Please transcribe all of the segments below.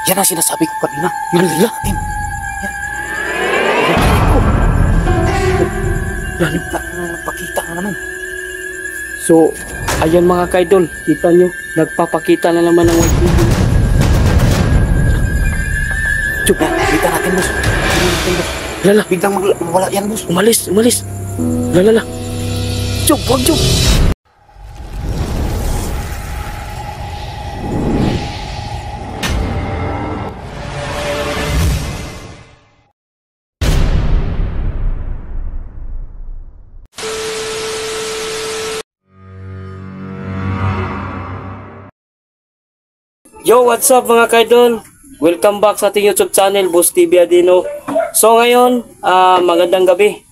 Yan ang sinasabi ko kanina. Yung lalaking. Yan. Yan. Nagpakita na naman. So, ayan mga kaidol, kita nyo, nagpapakita na naman ng white lady. Chuk, kita natin, boss. Lala, biglang mawala yan, boss. umalis. Lala. Chuk, wag Chuk. Yo, what's up mga kaidol? Welcome back sa ating YouTube channel, Boss TV Adino. So ngayon, magandang gabi.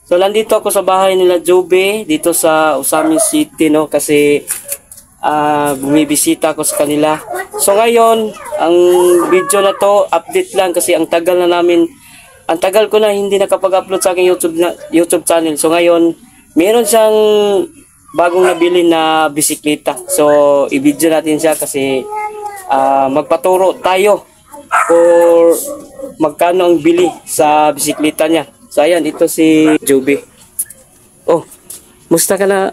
So nandito ako sa bahay nila Jobe, dito sa Usami City, no? Kasi bumibisita ako sa kanila. So ngayon, ang video na to, update lang kasi ang tagal ko na hindi nakapag-upload sa aking YouTube channel. So ngayon, meron siyang bagong nabili na bisikleta. So i-video natin siya kasi magpaturo tayo or magkano ang bili sa bisikleta niya. So ayan, ito si Joby. Oh, musta ka na,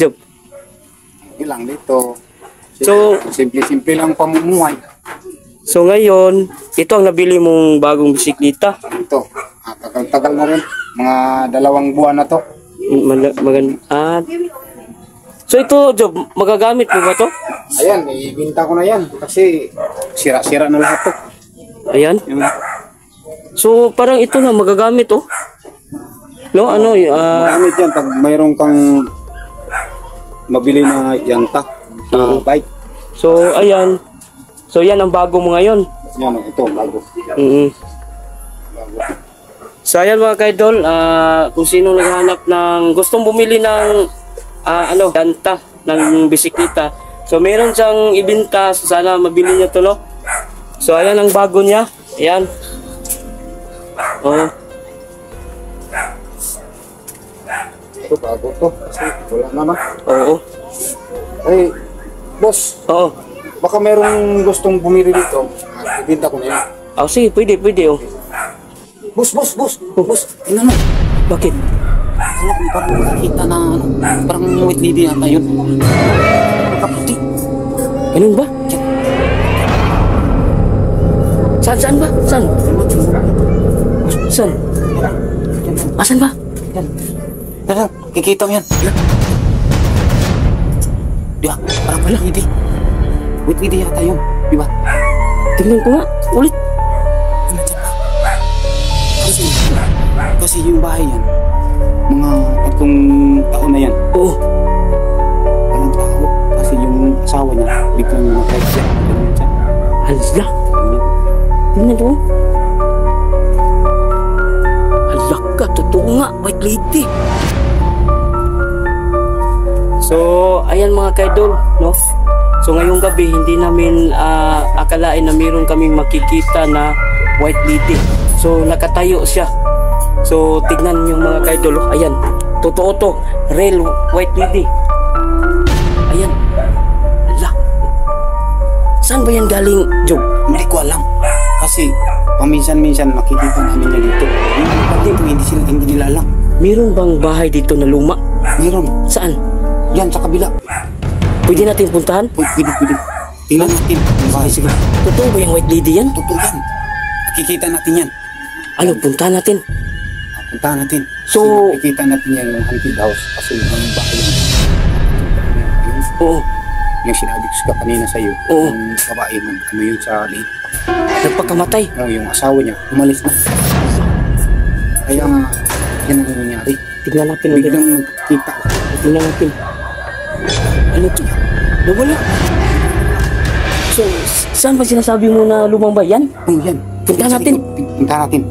Job? Ilang dito. So, simple lang pamumuhay. So ngayon, ito ang nabili mong bagong bisikleta. Ito, tagal-tagal na rin. Mga 2 buwan na to. So ito, Job, magagamit mo ba to? Ayan, ibinta ko na yan. Kasi sira-sira na lahat to. Ayan. So parang ito na magagamit, oh. No, Magamit yan pag mayroon kang mabili na yanta na bike. So ayan. So yan ang bago mo ngayon. Yan, ito, bago. Bago. So ayan mga kaidol, kung sino naghahanap ng gustong bumili ng yanta ng bisikleta. So meron siyang ibinta, so sana mabili niya to, no? So ayan ang bago niya. Ayan. Oh. Ito, bago to. Kasi wala naman. Oo. Eh, boss, Oo. baka merong gustong bumili dito. Ibinta ko na yan. Oh, sige, pwede, oh. Boss, tingnan mo. Bakit? Parang nakakita na, parang white lady yata yun. Nakaputi. Ganun ba? Saan ba? Saan? Asan ba? Yan. Yan, kikita mo yan. Di ba? Parang white lady. White lady yata yun. Di ba? Tingnan ko nga. Ulit. Kasi yung bahay yan, mga 3 taon na yan. Oo. Walang tao. Kasi yung asawa niya, biglang namatay siya. Ganun siya. Hala. Tingnan ko. Hala ka. Totoo nga. White lady. So, ayan mga kaidol, no? So, ngayong gabi, hindi namin akalain na mayroon kaming makikita na white lady. So, nakatayo siya. So, tignan yung mga kaidol. Ayan. Totoo to. Real white lady. Ayan. Hala. Saan ba yan galing, Job? Hindi ko alam. Kasi, paminsan-minsan makikita namin yan dito. Yung hindi nila alam. Meron bang bahay dito na luma? Meron. Saan? Yan, sa kabila. Pwede natin puntahan? Pwede. Tingnan natin. Yung bahay, sige. Totoo ba yung white lady yan? Totoo yan. Nakikita natin yan. Ano, puntahan natin? Puntahan natin. So, kasi nakikita natin yan yung haunted house. Kasi yung bahay yan. Oo. Yung sinabi ko kanina sa'yo. Oo. Yung babae ng yun sa liit. Nagpakamatay. Yung asawa niya, umalis na. Kaya nga, yan ang nangyari. Tignan natin ulit. Biglang nagkita. Tignan natin. Ano to? Nawala. So, saan ba sinasabi mo na lumang bayan? Yan. Puntahan natin. Puntahan natin.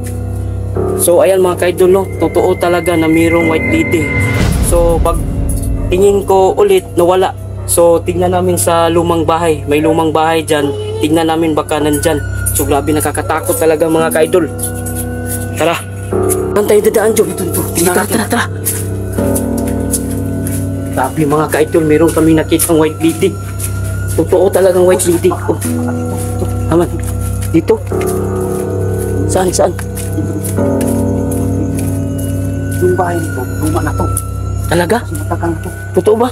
So, ayan mga kaidol, no? Totoo talaga na mayroong white lady. So, pag tingin ko ulit, nawala. So, tignan namin sa lumang bahay. May lumang bahay dyan. Tignan namin baka nandyan. So, grabe nakakatakot talaga mga kaidol. Tara. Saan tayo dadaan, Job? Tara. Grabe mga kaidol, meron kami nakitang white lady. Totoo talagang white lady. Oh. Aman. Dito. Saan? Yung bahay nito, luma na to. Talaga? Kasi matagal na to. Totoo ba?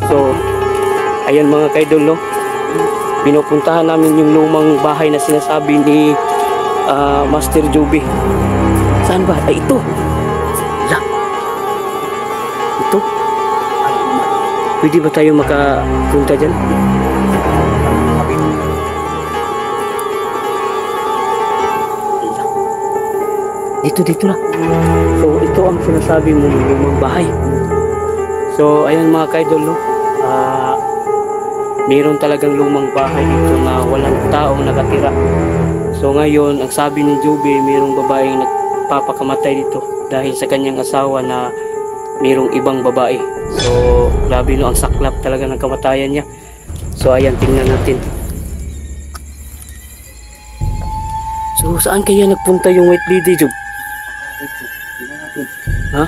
So, ayan mga kaidol, no? Pinupuntahan namin yung lumang bahay na sinasabi ni Master Joby. Saan ba? Ay, ito. La. Ito. Pwede ba tayo makapunta dyan? Dito na. So, ito ang sinasabi mo ng lumang bahay. So, ayan mga kaidol, no? Mayroon talagang lumang bahay dito na walang taong nakatira. So, ngayon, ang sabi ni Joby, mayroong babaeng nagpapakamatay dito dahil sa kanyang asawa na mayroong ibang babae. So, grabe no, ang saklap talaga ng kamatayan niya. So, ayan, tingnan natin. So, saan kaya nagpunta yung White Lady, Job? Ha?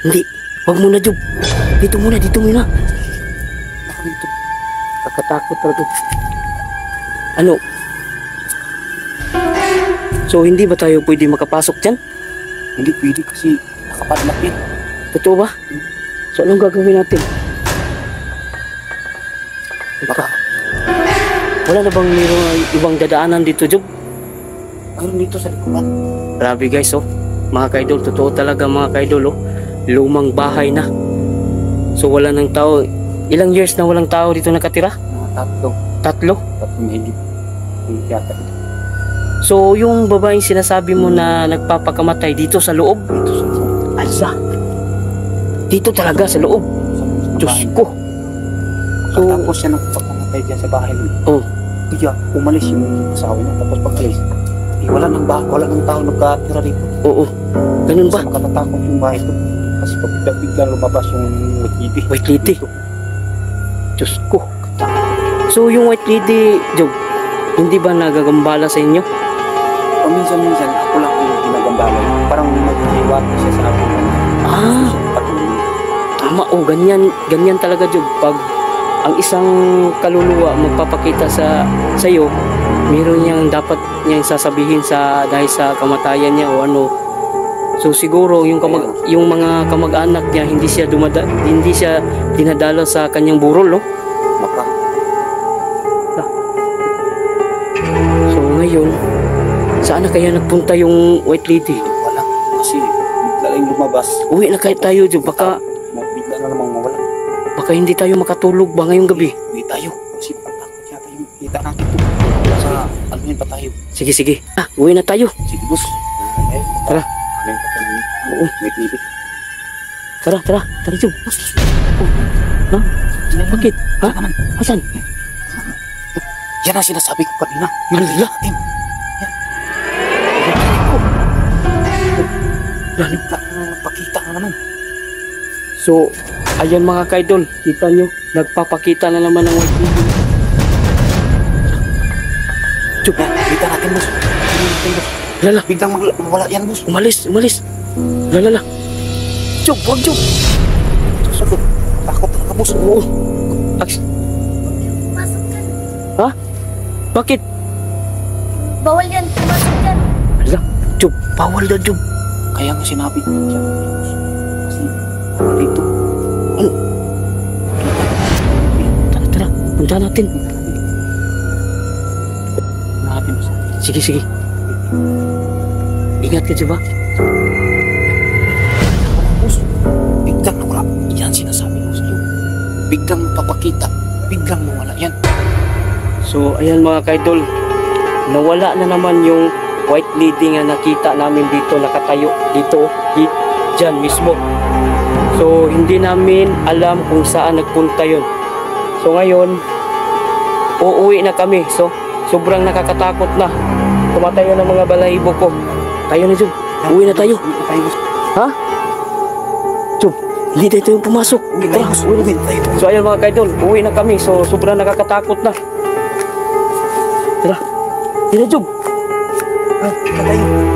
Hindi. Huwag muna, Job. Dito muna. Dito. Kakatakot talaga. Ano? So, hindi ba tayo pwede makapasok dyan? Hindi pwede kasi nakapadlock yan. Totoo ba? So, anong gagawin natin? Baka, Wala na bang mayroong ibang dadaanan dito, Job? mayroon dito sa likuran. Grabe guys, oh. Mga kaidol, totoo talaga mga kaidol, oh. Lumang bahay na. So, wala nang tao. Ilang years na walang tao dito nakatira? Mga Tatlo? tatlong higit. Hindi yata ito. So, yung babaeng sinasabi mo na nagpapakamatay dito sa loob? Dito sa Alsa. Dito talaga sa loob. Diyos bahay. ko. So, Tapos siya nagpapakamatay dyan sa bahay mo. oh, Kaya umalis yung asawa niya. Tapos pag-alis, wala nang tao nagkatira dito. oo. Ganun ba? Kasi makatatakot yung bahay ito. Kasi pag-bigla lumabas yung white lady. White lady? Diyos ko. So, yung White Lady, Job, hindi ba nagagambala sa inyo? Paminsan-minsan, ako lang yung ginagambalan. Parang nag-iwata siya sa akin. Ah, Patuloy. tama. Oh, ganyan talaga, Job. Pag ang isang kaluluwa magpapakita sa iyo, meron niyang dapat niyang sasabihin sa dahil sa kamatayan niya o ano. So siguro yung mga kamag-anak niya hindi siya dinadala sa kanyang burol, no? Baka. So ngayon, saan na kaya nagpunta yung White Lady? Wala. Kasi bigla lang lumabas. Uwi na kaya tayo, Job. Baka Bigla na namang mawala. hindi tayo makatulog ba ngayong gabi? Uwi tayo. Kasi patakot yata yung kita natin ito. Sa almin pa tayo. Sige. Uwi na tayo. Sige, boss. Tara. Almin pa tayo. Oo. White lady. Tara, Job. Oh. Ha? Bakit? Ha? Asan? Yan ang sinasabi ko kanina. Yun lang. Natin. Lalo. Nagpakita na naman. So, ayan mga kaidol, kita nyo, nagpapakita na naman ng White Lady. Chuk, Kita natin, boss. lala, Biglang mawala yan, boss. umalis. Lala. Chuk, wag Chuk. Sagot. Takot talaga, boss. Oo. Ha? Bakit? Bawal yan, pumasok yan. Ala, Chuk, bawal na Chuk. Kaya nga sinabi ko siya. Kasi, dito. Tara, punta natin. Natin, boss. Sige. Ingat ka, diba? Boss, biglang nawala. Yan sinasabi ko sa iyo. Biglang papakita. Biglang mawala yan. So, ayan mga kaidol, nawala na naman yung White Lady nga nakita namin dito, nakatayo dito, dyan mismo. So, hindi namin alam kung saan nagpunta yun. So, ngayon, uuwi na kami. So, sobrang nakakatakot na. Tumatayo ng mga balahibo ko. Tayo na, Jub. Uwi na tayo. Uwi na tayo, boss. Ha? Jub, hindi tayo pumasok. Uwi na tayo, boss. Uwi na tayo. So ayun mga kaidol, uwi na kami. So sobrang nakakatakot na. Tara. Tira, Job. Tayo.